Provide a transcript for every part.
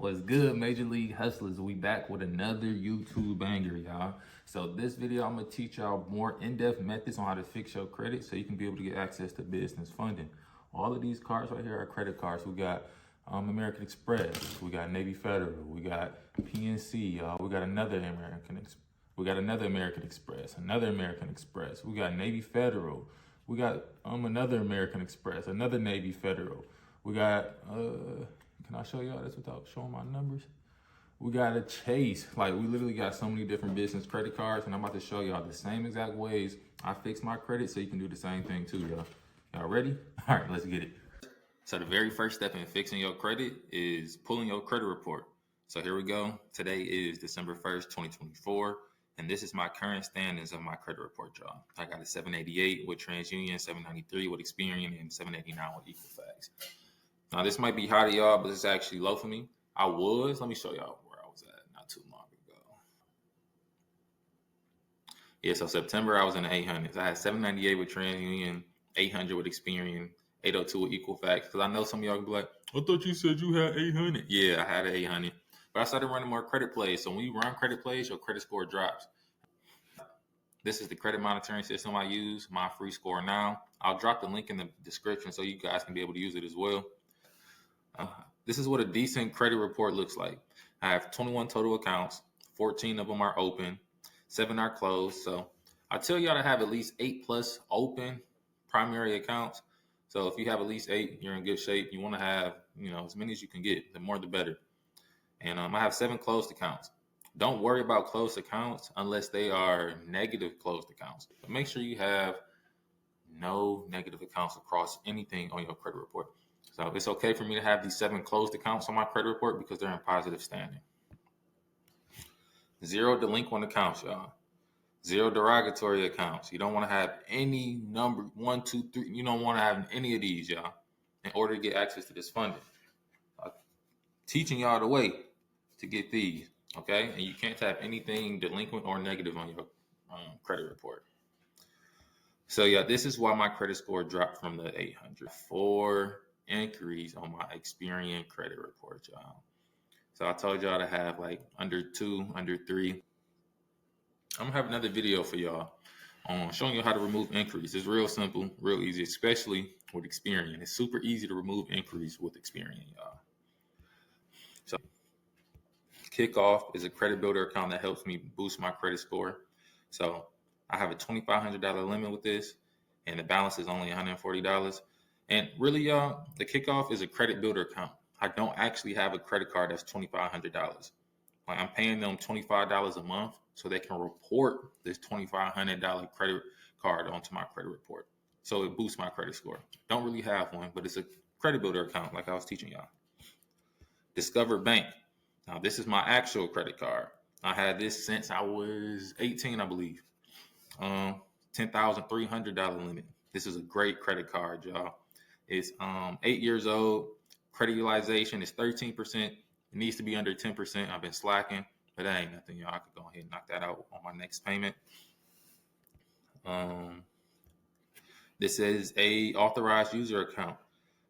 What's good, Major League Hustlers? We back with another YouTube banger, y'all. So this video, I'm gonna teach y'all more in-depth methods on how to fix your credit so you can be able to get access to business funding. All of these cards right here are credit cards. We got American Express, we got Navy Federal, we got PNC, we got another American Express, another American Express, we got Navy Federal, we got another American Express, another Navy Federal. We got, can I show y'all this without showing my numbers? We got a Chase. Like, we literally got so many different business credit cards, and I'm about to show y'all the same exact ways I fix my credit so you can do the same thing too, y'all. Y'all ready? All right, let's get it. So the very first step in fixing your credit is pulling your credit report. So here we go. Today is December 1st, 2024. And this is my current standings of my credit report, y'all. I got a 788 with TransUnion, 793 with Experian, and 789 with Equifax. Now, this might be high to y'all, but it's actually low for me. Let me show y'all where I was at not too long ago. Yeah, so September, I was in the 800s. I had 798 with TransUnion, 800 with Experian, 802 with Equifax. Because I know some of y'all can be like, I thought you said you had 800. Yeah, I had an 800. But I started running more credit plays. So when you run credit plays, your credit score drops. This is the credit monitoring system I use, MyFreeScoreNow. I'll drop the link in the description so you guys can be able to use it as well. This is what a decent credit report looks like. I have 21 total accounts, 14 of them are open, 7 are closed. So I tell y'all to have at least 8 plus open primary accounts. So if you have at least 8, you're in good shape. You want to have, as many as you can get. The more, the better. And I have 7 closed accounts. Don't worry about closed accounts unless they are negative closed accounts. But make sure you have no negative accounts across anything on your credit report. So it's okay for me to have these 7 closed accounts on my credit report because they're in positive standing. 0 delinquent accounts, y'all. 0 derogatory accounts. You don't want to have any number 1, 2, 3. You don't want to have any of these, y'all, in order to get access to this funding. Teaching y'all the way to get these, okay? And you can't have anything delinquent or negative on your credit report. So yeah, this is why my credit score dropped from the 800. 4 inquiries on my Experian credit report, y'all. So I told y'all to have like under 2, under 3. I'm gonna have another video for y'all on showing you how to remove inquiries. It's real simple, real easy, especially with Experian. It's super easy to remove inquiries with Experian, y'all. So Kickoff is a credit builder account that helps me boost my credit score. So I have a $2,500 limit with this, and the balance is only $140. And really, y'all, the Kickoff is a credit builder account. I don't actually have a credit card that's $2,500. Like, I'm paying them $25 a month so they can report this $2,500 credit card onto my credit report. So it boosts my credit score. Don't really have one, but it's a credit builder account like I was teaching y'all. Discover Bank. Now, this is my actual credit card. I had this since I was 18, I believe. $10,300 limit. This is a great credit card, y'all. It's 8 years old. Credit utilization is 13%. It needs to be under 10%. I've been slacking, but that ain't nothing, y'all. I could go ahead and knock that out on my next payment. This is a authorized user account.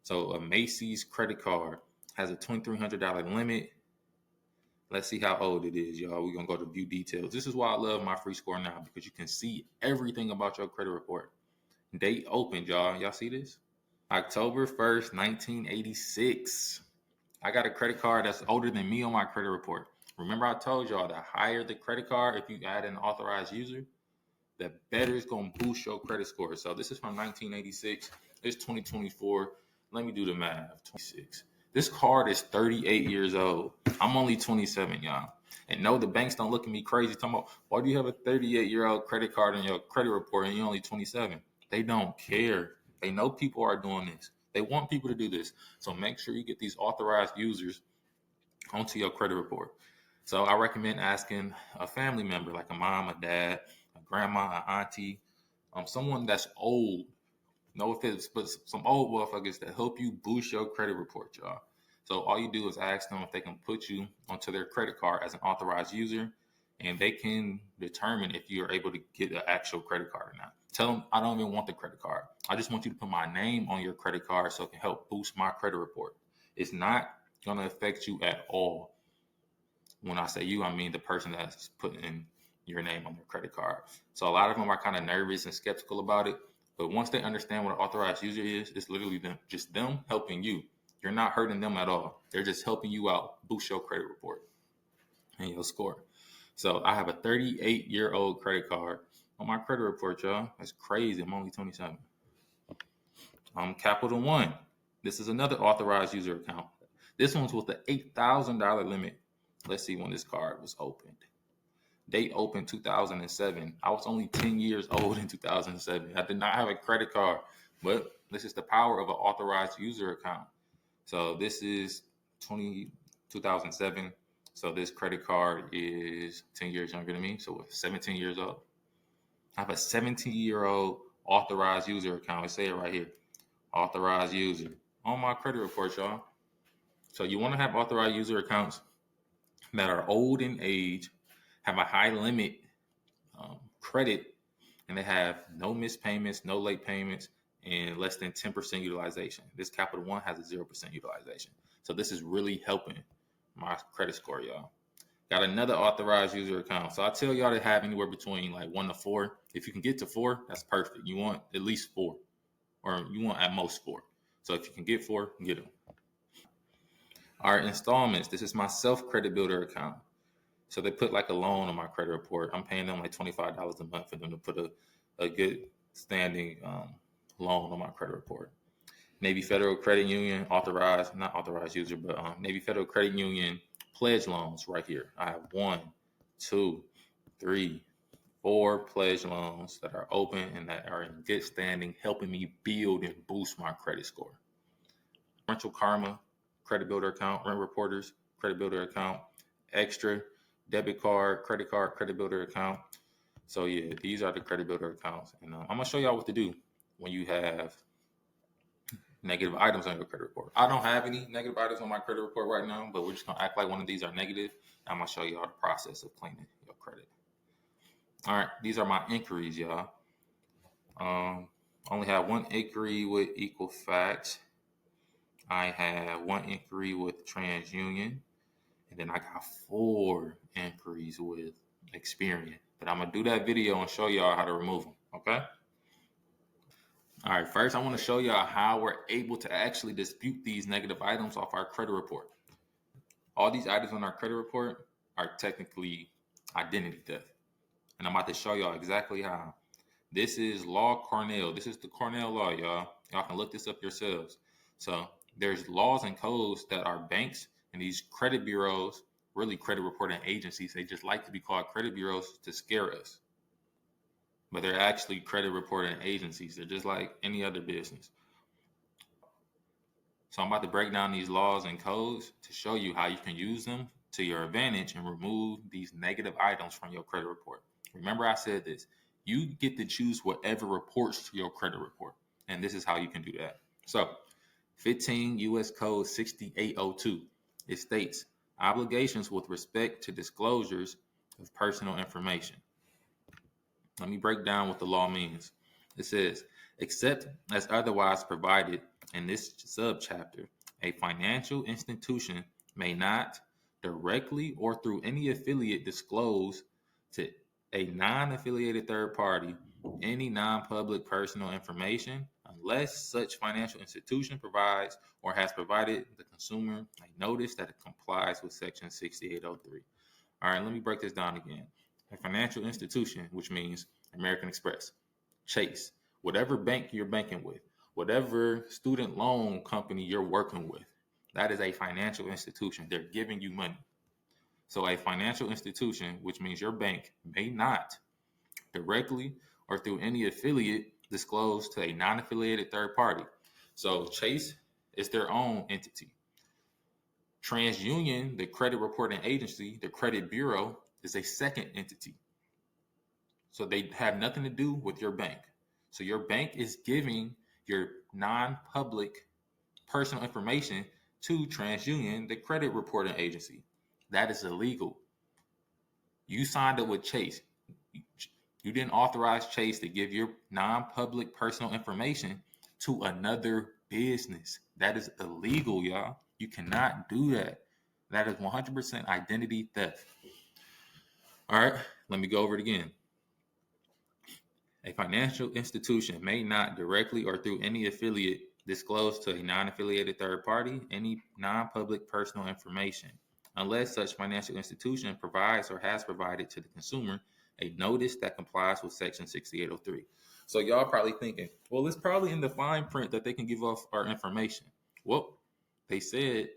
So a Macy's credit card has a $2,300 limit. Let's see how old it is, y'all. We're going to go to view details. This is why I love MyFreeScoreNow, because you can see everything about your credit report. Date opened, y'all. Y'all see this? October 1st, 1986. I got a credit card that's older than me on my credit report. Remember I told y'all the higher the credit card, if you add an authorized user, the better it's going to boost your credit score. So this is from 1986. It's 2024. Let me do the math. 26. This card is 38 years old. I'm only 27, y'all. And no, the banks don't look at me crazy talking about, why do you have a 38-year-old credit card on your credit report and you're only 27? They don't care. They know people are doing this. They want people to do this. So make sure you get these authorized users onto your credit report. So I recommend asking a family member, like a mom, a dad, a grandma, an auntie, someone that's old. No offense, but some old motherfuckers that help you boost your credit report, y'all. So all you do is ask them if they can put you onto their credit card as an authorized user, and they can determine if you're able to get an actual credit card or not. Tell them, I don't even want the credit card. I just want you to put my name on your credit card so it can help boost my credit report. It's not going to affect you at all. When I say you, I mean the person that's putting your name on their credit card. So a lot of them are kind of nervous and skeptical about it. But once they understand what an authorized user is, it's literally just them helping you. You're not hurting them at all. They're just helping you out, boost your credit report and your score. So I have a 38-year-old credit card on my credit report, y'all. That's crazy. I'm only 27. Capital One. This is another authorized user account. This one's with the $8,000 limit. Let's see when this card was opened. Date opened 2007. I was only 10 years old in 2007. I did not have a credit card, but this is the power of an authorized user account. So this is 2007. So this credit card is 10 years younger than me. So 17 years old. I have a 17-year-old authorized user account. Let's say it right here. Authorized user on my credit report, y'all. So you want to have authorized user accounts that are old in age, have a high limit credit, and they have no missed payments, no late payments, and less than 10% utilization. This Capital One has a 0% utilization. So this is really helping my credit score, y'all. Got another authorized user account. So I tell y'all to have anywhere between like 1 to 4. If you can get to 4, that's perfect. You want at least 4, or you want at most 4. So if you can get 4, get them. All right, installments. This is my self-credit builder account. So they put like a loan on my credit report. I'm paying them like $25 a month for them to put a good standing loan on my credit report. Navy Federal Credit Union authorized, not authorized user, but Navy Federal Credit Union pledge loans right here. I have 1, 2, 3, 4 pledge loans that are open and that are in good standing, helping me build and boost my credit score. Rental Karma credit builder account, Rent Reporters credit builder account, Extra debit card, credit builder account. So yeah, these are the credit builder accounts, and I'm gonna show y'all what to do when you have negative items on your credit report. I don't have any negative items on my credit report right now, but we're just gonna act like one of these are negative. I'm gonna show y'all the process of cleaning your credit. All right, these are my inquiries, y'all. Only have 1 inquiry with Equifax. I have 1 inquiry with TransUnion. And then I got 4 inquiries with Experian. But I'm going to do that video and show y'all how to remove them, okay? All right, first I want to show y'all how we're able to actually dispute these negative items off our credit report. All these items on our credit report are technically identity theft. And I'm about to show y'all exactly how. This is Law Cornell. This is the Cornell law, y'all. Y'all can look this up yourselves. So there's laws and codes that our banks and these credit bureaus, really credit reporting agencies, they just like to be called credit bureaus to scare us. But they're actually credit reporting agencies. They're just like any other business. So I'm about to break down these laws and codes to show you how you can use them to your advantage and remove these negative items from your credit report. Remember I said this. You get to choose whatever reports to your credit report. And this is how you can do that. So 15 U.S. Code 6802. It states obligations with respect to disclosures of personal information. Let me break down what the law means. It says, except as otherwise provided in this subchapter, a financial institution may not directly or through any affiliate disclose to a non-affiliated third party any non-public personal information unless such financial institution provides or has provided the consumer a notice that it complies with section 6803. All right, let me break this down again. A financial institution, which means American Express, Chase, whatever bank you're banking with, whatever student loan company you're working with, that is a financial institution. They're giving you money. So a financial institution, which means your bank, may not directly or through any affiliate disclose to a non-affiliated third party. So Chase is their own entity. TransUnion, the credit reporting agency, the credit bureau, is a second entity. So they have nothing to do with your bank. So your bank is giving your non-public personal information to TransUnion, the credit reporting agency. That is illegal. You signed up with Chase. You didn't authorize Chase to give your non-public personal information to another business. That is illegal, y'all. You cannot do that. That is 100% identity theft. All right, let me go over it again. A financial institution may not directly or through any affiliate disclose to a non-affiliated third party any non-public personal information unless such financial institution provides or has provided to the consumer a notice that complies with Section 6803. So y'all probably thinking, well, it's probably in the fine print that they can give us our information. Well, they said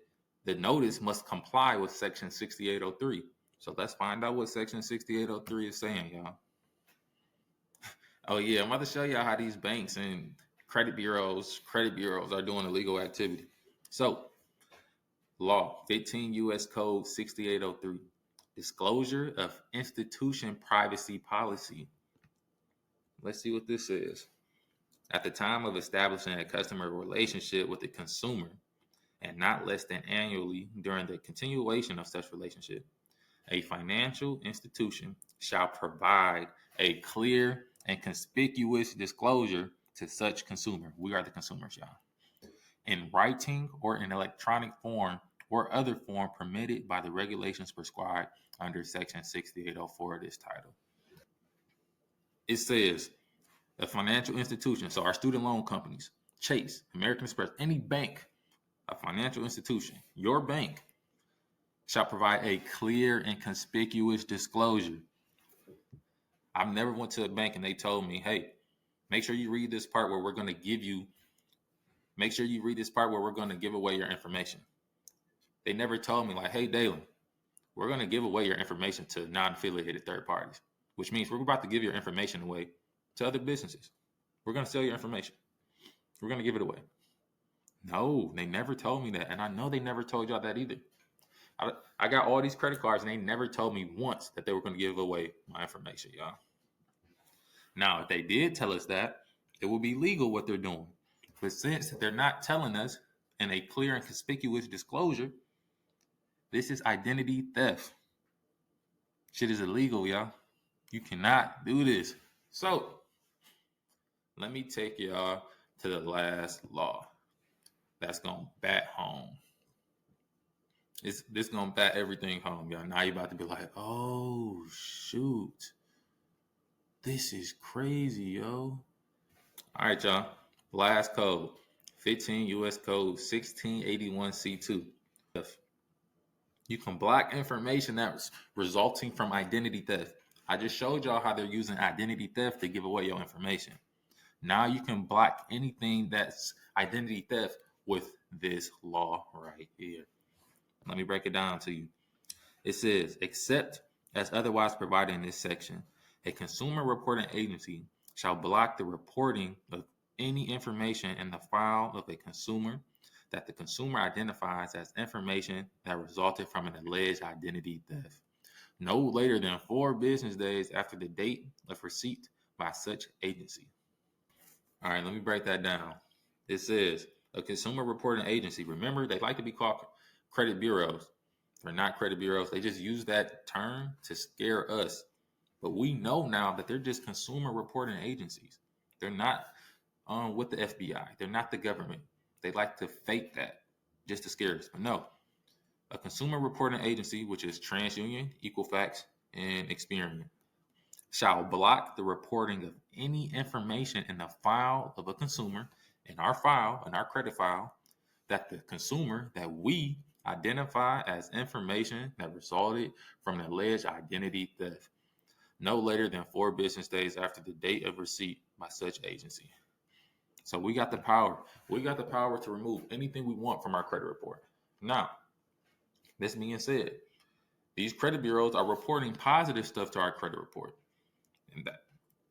the notice must comply with Section 6803. So let's find out what Section 6803 is saying, y'all. Oh yeah, I'm about to show y'all how these banks and credit bureaus are doing illegal activity. So, law 15 U.S. Code 6803, disclosure of institution privacy policy. Let's see what this says. At the time of establishing a customer relationship with the consumer, and not less than annually during the continuation of such relationship, a financial institution shall provide a clear and conspicuous disclosure to such consumer. We are the consumers, y'all. In writing or in electronic form or other form permitted by the regulations prescribed under Section 6804 of this title. It says a financial institution, so our student loan companies, Chase, American Express, any bank, a financial institution, your bank, shall provide a clear and conspicuous disclosure. I've never went to a bank and they told me, hey, make sure you read this part where we're going to give away your information. They never told me like, hey, Daelyn, we're going to give away your information to non-affiliated third parties, which means we're about to give your information away to other businesses. We're going to sell your information. We're going to give it away. No, they never told me that. And I know they never told y'all that either. I got all these credit cards and they never told me once that they were going to give away my information, y'all. Now, if they did tell us that, it would be legal what they're doing. But since they're not telling us in a clear and conspicuous disclosure, this is identity theft. Shit is illegal, y'all. You cannot do this. So, let me take y'all to the last law that's going to bat home. This gonna bat everything home, y'all. Now you about to be like, oh shoot, this is crazy, yo. All right, y'all. Last code, 15 U.S. Code 1681C2. You can block information that's resulting from identity theft. I just showed y'all how they're using identity theft to give away your information. Now you can block anything that's identity theft with this law right here. Let me break it down to you. It says, except as otherwise provided in this section, a consumer reporting agency shall block the reporting of any information in the file of a consumer that the consumer identifies as information that resulted from an alleged identity theft, no later than 4 business days after the date of receipt by such agency. All right, let me break that down. It says, a consumer reporting agency, remember, they like to be called credit bureaus. They're not credit bureaus. They just use that term to scare us. But we know now that they're just consumer reporting agencies. They're not with the FBI. They're not the government. They like to fake that just to scare us. But no, a consumer reporting agency, which is TransUnion, Equifax, and Experian, shall block the reporting of any information in the file of a consumer, in our credit file, that the consumer that we identify as information that resulted from an alleged identity theft, no later than 4 business days after the date of receipt by such agency. So we got the power. We got the power to remove anything we want from our credit report. Now, this being said, these credit bureaus are reporting positive stuff to our credit report. And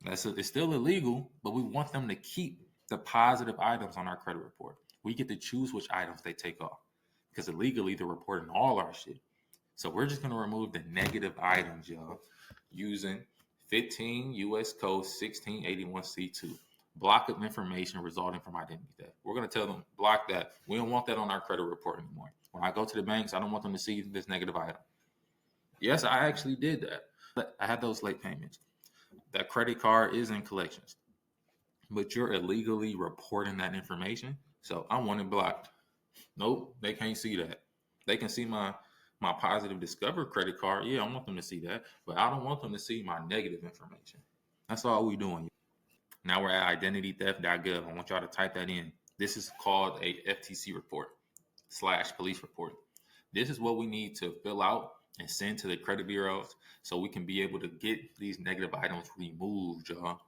it's still illegal, but we want them to keep the positive items on our credit report. We get to choose which items they take off because illegally they're reporting all our shit. So we're just going to remove the negative items, y'all, using 15 U.S. Code 1681C2. Block of information resulting from identity theft. We're going to tell them, block that. We don't want that on our credit report anymore. When I go to the banks, I don't want them to see this negative item. Yes, I actually did that. I had those late payments. That credit card is in collections. But you're illegally reporting that information, so I want it blocked. Nope, they can't see that. They can see my positive Discover credit card. Yeah, I want them to see that, but I don't want them to see my negative information. That's all we doing. Now we're at identitytheft.gov. I want y'all to type that in. This is called a FTC report / police report. This is what we need to fill out and send to the credit bureaus so we can be able to get these negative items removed, y'all.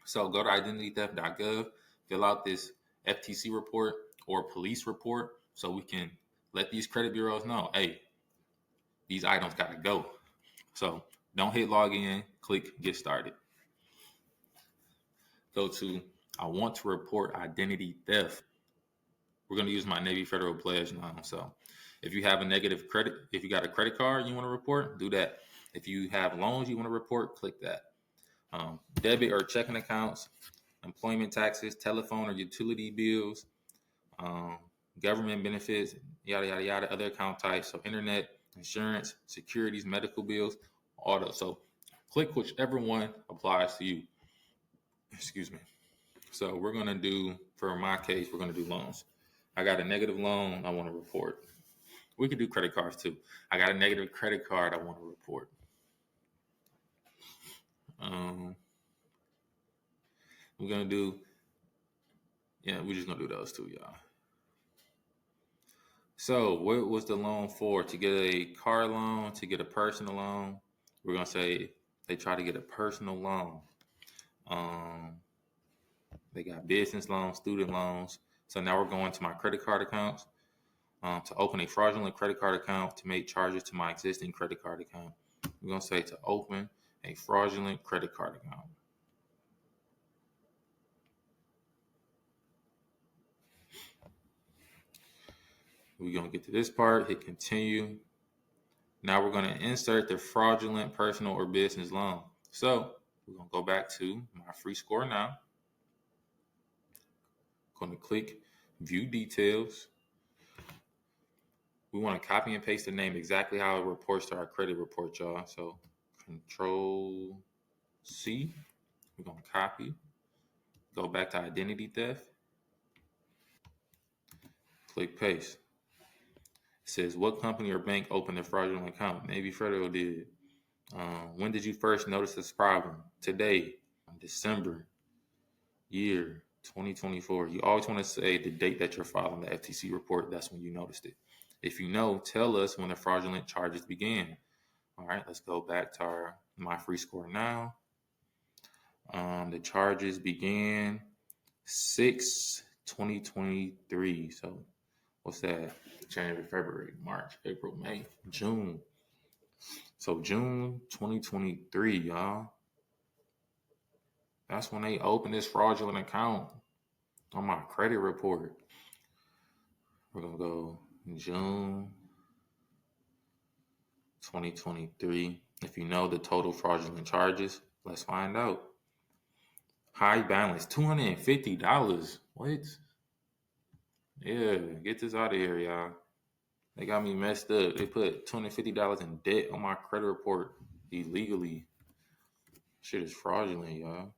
So go to identitytheft.gov, fill out this FTC report or police report so we can let these credit bureaus know, hey, these items got to go. So don't hit log in, click get started. Go to I want to report identity theft. We're going to use my Navy Federal Pledge now. So if you have a negative credit, if you got a credit card you want to report, do that. If you have loans you want to report, click that. Debit or checking accounts, employment taxes, telephone or utility bills, government benefits, yada, yada, yada, other account types. So internet, insurance, securities, medical bills, auto. So click whichever one applies to you. Excuse me. So we're going to do, for my case, we're going to do loans. I got a negative loan I want to report. We could do credit cards too. I got a negative credit card I want to report. We're going to do, we're just going to do those two, y'all. So what was the loan for? To get a car loan, to get a personal loan? We're going to say they try to get a personal loan. They got business loans, student loans. So now we're going to my credit card accounts. To open a fraudulent credit card account to make charges to my existing credit card account. We're going to say to open a fraudulent credit card account. We're going to get to this part, hit continue. Now we're going to insert the fraudulent personal or business loan. So we're going to go back to MyFreeScoreNow. Going to click view details. We want to copy and paste the name exactly how it reports to our credit report, y'all. So Control C. We're going to copy. Go back to identity theft. Click paste. It says, what company or bank opened a fraudulent account? Navy Federal did. When did you first notice this problem? Today, December, year 2024. You always want to say the date that you're filing the FTC report. That's when you noticed it. If you know, tell us when the fraudulent charges began. All right, let's go back to our MyFreeScoreNow. The charges began 6/2023. So what's that? January, February, March, April, May, June. So June 2023, y'all. That's when they opened this fraudulent account on my credit report. We're going to go June 2023. If you know the total fraudulent charges, let's find out. High balance, $250. What? Yeah, get this out of here, y'all. They got me messed up. They put $250 in debt on my credit report illegally. Shit is fraudulent, y'all.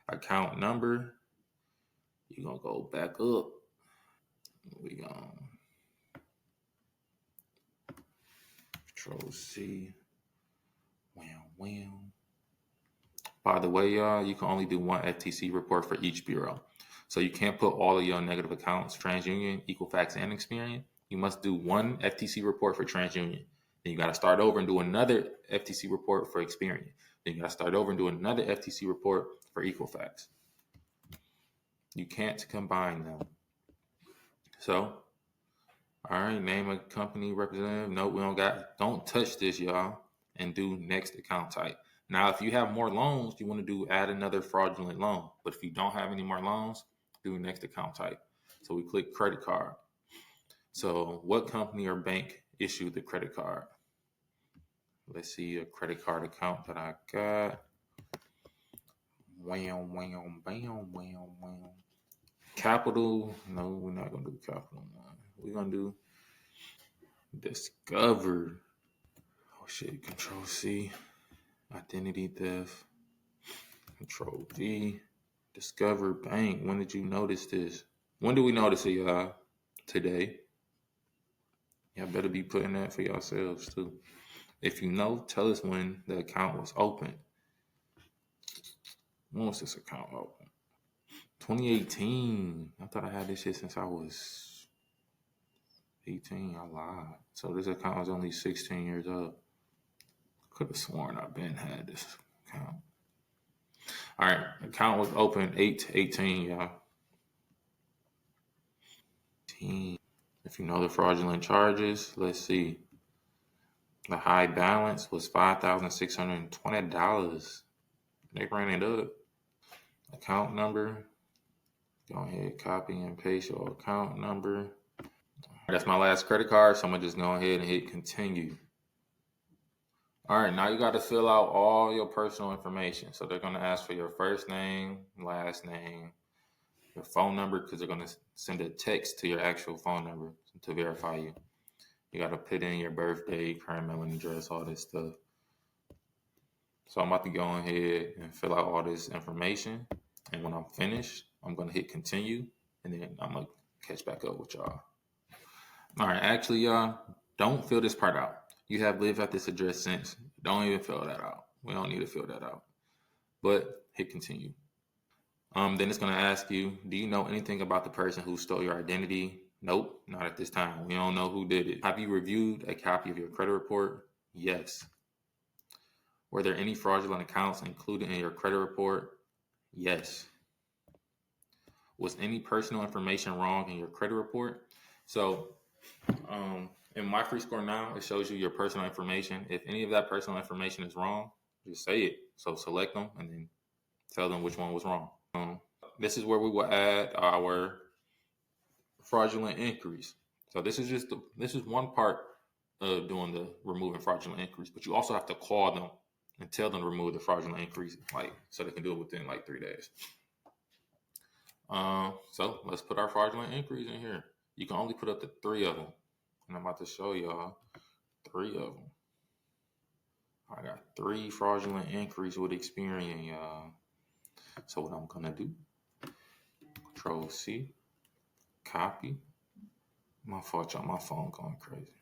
Account number. You're going to go back up. We going Control C. Wham. By the way, y'all, you can only do one FTC report for each bureau. So you can't put all of your negative accounts, TransUnion, Equifax, and Experian. You must do one FTC report for TransUnion. Then you got to start over and do another FTC report for Experian. Then you got to start over and do another FTC report for Equifax. You can't combine them. So, all right, name a company representative. No, we don't touch this, y'all, and do next account type. Now, if you have more loans, you want to do add another fraudulent loan. But if you don't have any more loans, do next account type. So we click credit card. So what company or bank issued the credit card? Let's see a credit card account that I got. Wham. Capital. No, we're not going to do Capital. We're going to do Discover. Oh, shit. Control C. Identity theft. Control V. Discover Bank. When did you notice this? When did we notice it, y'all? today. Y'all better be putting that for yourselves too. If you know, tell us when the account was open. When was this account open? 2018. I thought I had this shit since I was 18. I lied. So this account was only 16 years old. Could have sworn I've been had this account. All right, account was open 8/18, y'all. If you know the fraudulent charges, let's see. The high balance was $5,620. They ran it up. Account number. Go ahead, copy and paste your account number. That's my last credit card, so I'm gonna just go ahead and hit continue. All right, now you got to fill out all your personal information. So they're gonna ask for your first name, last name, your phone number, because they're gonna send a text to your actual phone number to verify you. You got to put in your birthday, current mailing address, all this stuff. So I'm about to go ahead and fill out all this information. And when I'm finished, I'm going to hit continue. And then I'm going to catch back up with y'all. All right. Actually, y'all, don't fill this part out. You have lived at this address since. Don't even fill that out. We don't need to fill that out. But hit continue. Then it's going to ask you, do you know anything about the person who stole your identity? Nope, not at this time. We don't know who did it. Have you reviewed a copy of your credit report? Yes. Were there any fraudulent accounts included in your credit report? Yes. Was any personal information wrong in your credit report? So in MyFreeScoreNow, it shows you your personal information. If any of that personal information is wrong, just say it. So select them and then tell them which one was wrong. This is where we will add our fraudulent inquiries. So this is one part of doing the removing fraudulent inquiries, but you also have to call them and tell them to remove the fraudulent inquiries, so they can do it within 3 days. So let's put our fraudulent inquiries in here. You can only put up to 3 of them, and I'm about to show y'all 3 of them. I got 3 fraudulent inquiries with Experian, y'all. So what I'm gonna do? Control C, copy. My fault, y'all. My phone going crazy.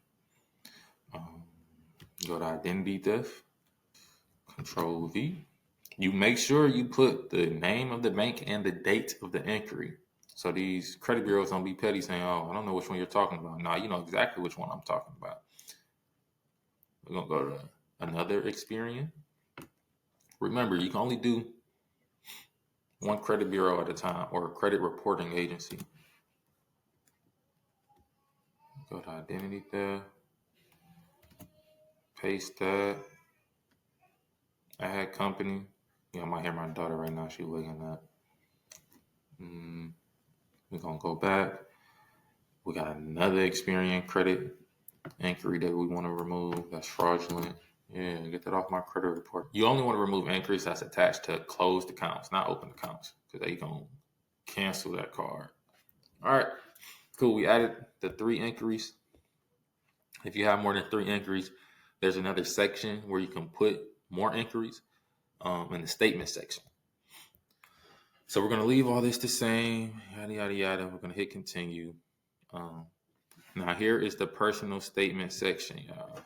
Go to identity theft. Control V. You make sure you put the name of the bank and the date of the inquiry. So these credit bureaus don't be petty saying, oh, I don't know which one you're talking about. Nah, you know exactly which one I'm talking about. We're going to go to another Experian. Remember, you can only do one credit bureau at a time or a credit reporting agency. Go to identity theft. Paste that. Add company. Yeah, I might hear my daughter right now. She's looking at. We're going to go back. We got another Experian credit inquiry that we want to remove. That's fraudulent. Yeah, get that off my credit report. You only want to remove inquiries that's attached to closed accounts, not open accounts, because they going to cancel that card. All right, cool. We added the 3 inquiries. If you have more than 3 inquiries, there's another section where you can put more inquiries in the statement section. So we're going to leave all this the same, yada, yada, yada. We're going to hit continue. Now here is the personal statement section, y'all.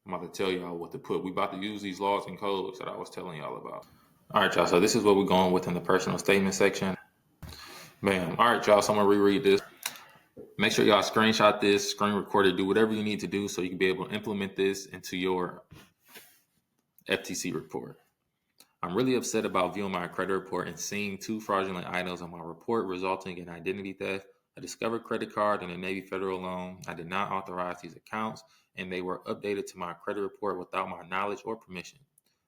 I'm about to tell y'all what to put. We about to use these laws and codes that I was telling y'all about. All right, y'all. So this is what we're going with in the personal statement section. Bam. All right, y'all. So I'm going to reread this. Make sure y'all screenshot this, screen record it, do whatever you need to do so you can be able to implement this into your FTC report. I'm really upset about viewing my credit report and seeing 2 fraudulent items on my report resulting in identity theft, a discovered credit card, and a Navy federal loan. I did not authorize these accounts, and they were updated to my credit report without my knowledge or permission.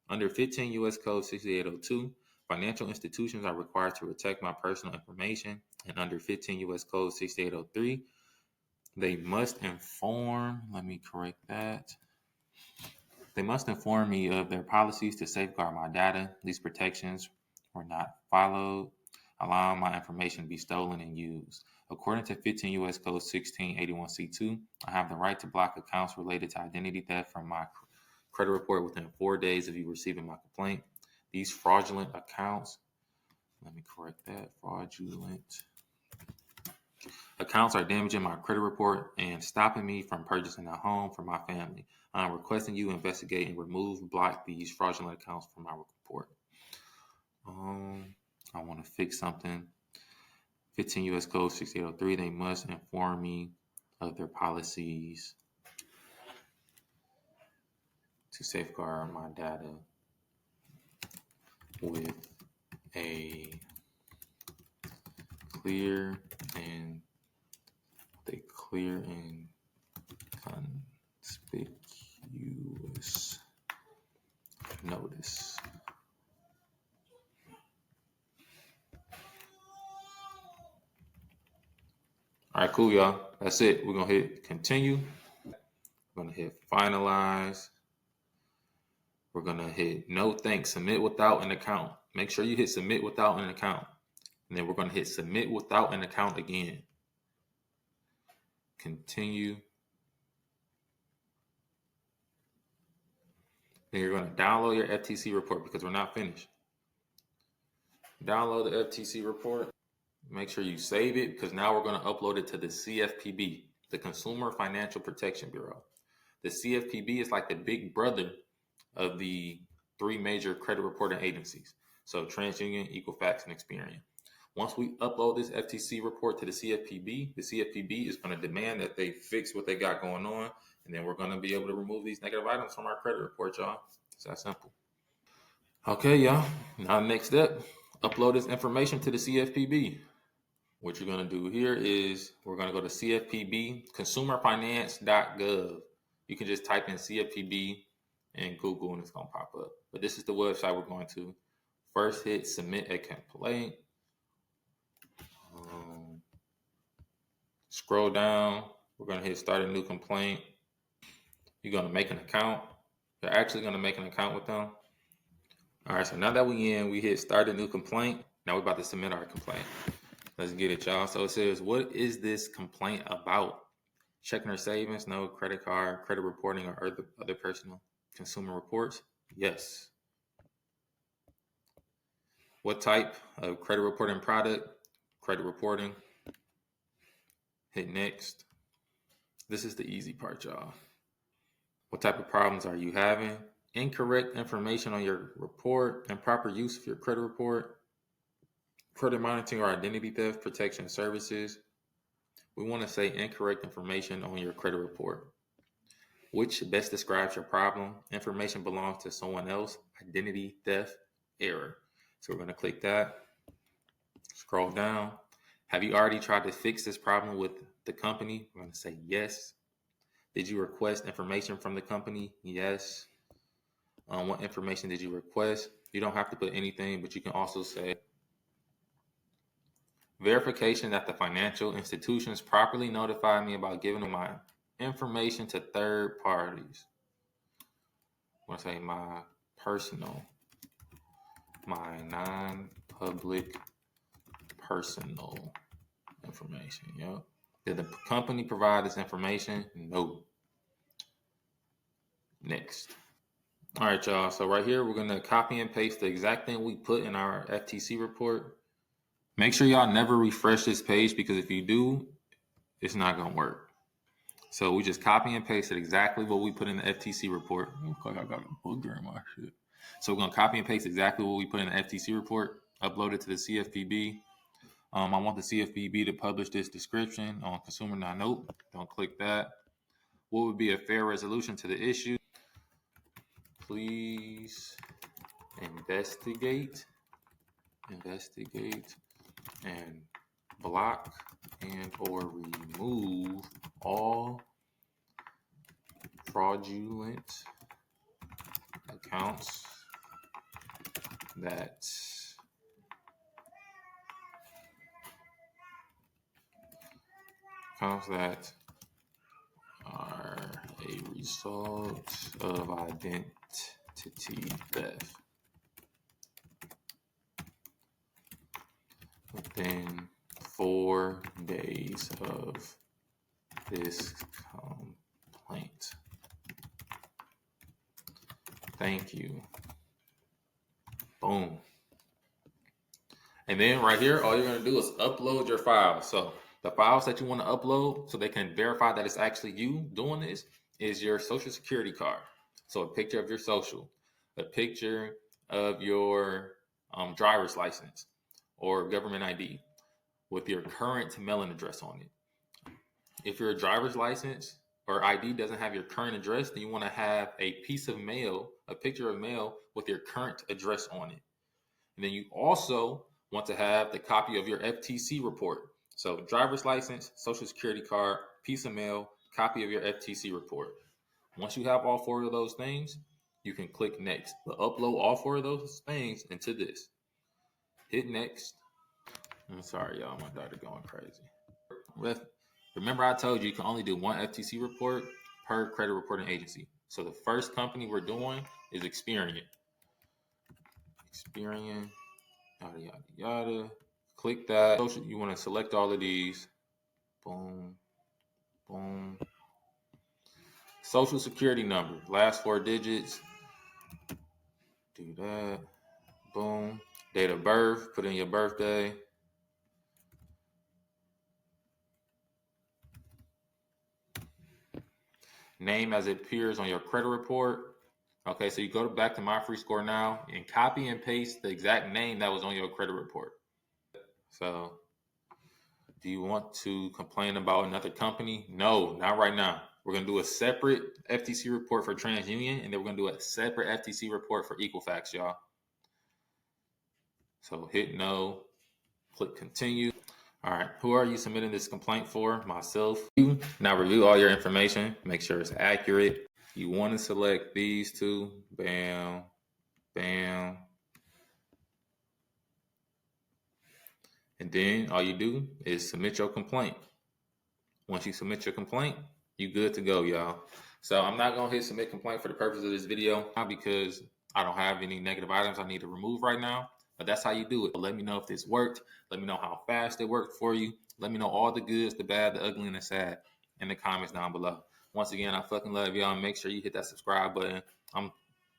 Under 15 U.S. Code 6802, financial institutions are required to protect my personal information, and under 15 U.S. Code 6803, they must inform, let me correct that. They must inform me of their policies to safeguard my data. These protections were not followed, allowing my information to be stolen and used. According to 15 U.S. Code 1681C2, I have the right to block accounts related to identity theft from my credit report within 4 days of you receiving my complaint. These fraudulent accounts Let me correct that. Fraudulent accounts are damaging my credit report and stopping me from purchasing a home for my family. I'm requesting you investigate and block these fraudulent accounts from my report. I want to fix something. 15 U.S. Code 6803. They must inform me of their policies to safeguard my data with a clear and conspicuous notice. All right, cool, y'all. That's it. We're going to hit continue. We're going to hit finalize. We're going to hit no thanks, submit without an account. Make sure you hit submit without an account. And then we're going to hit submit without an account again. Continue. Then you're going to download your FTC report because we're not finished. Download the FTC report. Make sure you save it because now we're going to upload it to the CFPB, the Consumer Financial Protection Bureau. The CFPB is like the big brother of the three major credit reporting agencies. So TransUnion, Equifax, and Experian. Once we upload this FTC report to the CFPB is going to demand that they fix what they got going on, and then we're going to be able to remove these negative items from our credit report, y'all. It's that simple. Okay, y'all. Now, next step, upload this information to the CFPB. What you're going to do here is we're going to go to CFPB, consumerfinance.gov. You can just type in CFPB in Google and it's going to pop up. But this is the website we're going to. First, hit submit a complaint. Scroll down. We're going to hit start a new complaint. You're going to make an account. You're actually going to make an account with them. All right, so now that we hit start a new complaint. Now we're about to submit our complaint. Let's get it, y'all. So it says, what is this complaint about? Checking or savings? No. Credit card, credit reporting, or other personal consumer reports? Yes. What type of credit reporting product? Credit reporting. Hit next. This is the easy part, y'all. What type of problems are you having? Incorrect information on your report, improper use of your credit report, credit monitoring or identity theft protection services. We want to say incorrect information on your credit report. Which best describes your problem? Information belongs to someone else. Identity theft error. So we're going to click that. Scroll down. Have you already tried to fix this problem with the company? We're going to say yes. Did you request information from the company? Yes. What information did you request? You don't have to put anything, but you can also say verification that the financial institutions properly notified me about giving my information to third parties. I'm going to say my non-public personal information. Yep. Did the company provide this information? No. Next. All right, y'all. So right here, we're going to copy and paste the exact thing we put in our FTC report. Make sure y'all never refresh this page because if you do, it's not going to work. So we just copy and pasted exactly what we put in the FTC report. Looks like I got a booger in my shit. So we're going to copy and paste exactly what we put in the FTC report, upload it to the CFPB. I want the CFPB to publish this description on Consumer.Now. Nope, don't click that. What would be a fair resolution to the issue? Please investigate and block and or remove all fraudulent accounts that are a result of identity theft within 4 days of this complaint. Thank you. Boom. And then right here, all you're going to do is upload your files. So the files that you want to upload so they can verify that it's actually you doing this is your social security card. So a picture of your social, a picture of your driver's license or government ID with your current mailing address on it. If your driver's license or ID doesn't have your current address, then you want to have a piece of mail, a picture of mail with your current address on it. And then you also want to have the copy of your FTC report. So driver's license, social security card, piece of mail, copy of your FTC report. Once you have all four of those things, you can click next. But upload all four of those things into this. Hit next. I'm sorry, y'all. My daughter going crazy. Remember I told you can only do one FTC report per credit reporting agency. So the first company we're doing is Experian. Experian, yada, yada, yada. Click that. You want to select all of these. Boom, boom. Social security number, last 4 digits. Do that. Boom. Date of birth, put in your birthday. Name as it appears on your credit report. Okay, so you go back to MyFreeScoreNow and copy and paste the exact name that was on your credit report. So, do you want to complain about another company? No, not right now. We're going to do a separate FTC report for TransUnion, and then we're going to do a separate FTC report for Equifax, y'all. So hit no, click continue. All right, who are you submitting this complaint for? Myself. Now review all your information, make sure it's accurate. You want to select these two. Bam, bam. And then all you do is submit your complaint. Once you submit your complaint, you good to go, y'all. So I'm not going to hit submit complaint for the purpose of this video because I don't have any negative items I need to remove right now. But that's how you do it. Let me know if this worked. Let me know how fast it worked for you. Let me know all the goods, the bad, the ugly, and the sad in the comments down below. Once again, I fucking love y'all. Make sure you hit that subscribe button. I'm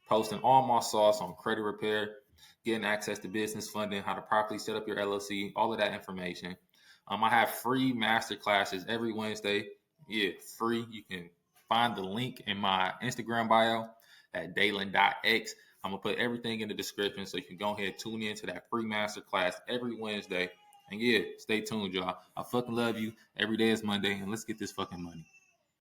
posting all my sauce on credit repair, getting access to business funding, how to properly set up your LLC, all of that information. I have free master classes every Wednesday. Yeah, free. You can find the link in my Instagram bio at Daelyn.x. I'm going to put everything in the description so you can go ahead and tune in to that free master class every Wednesday. And yeah, stay tuned, y'all. I fucking love you. Every day is Monday, and let's get this fucking money.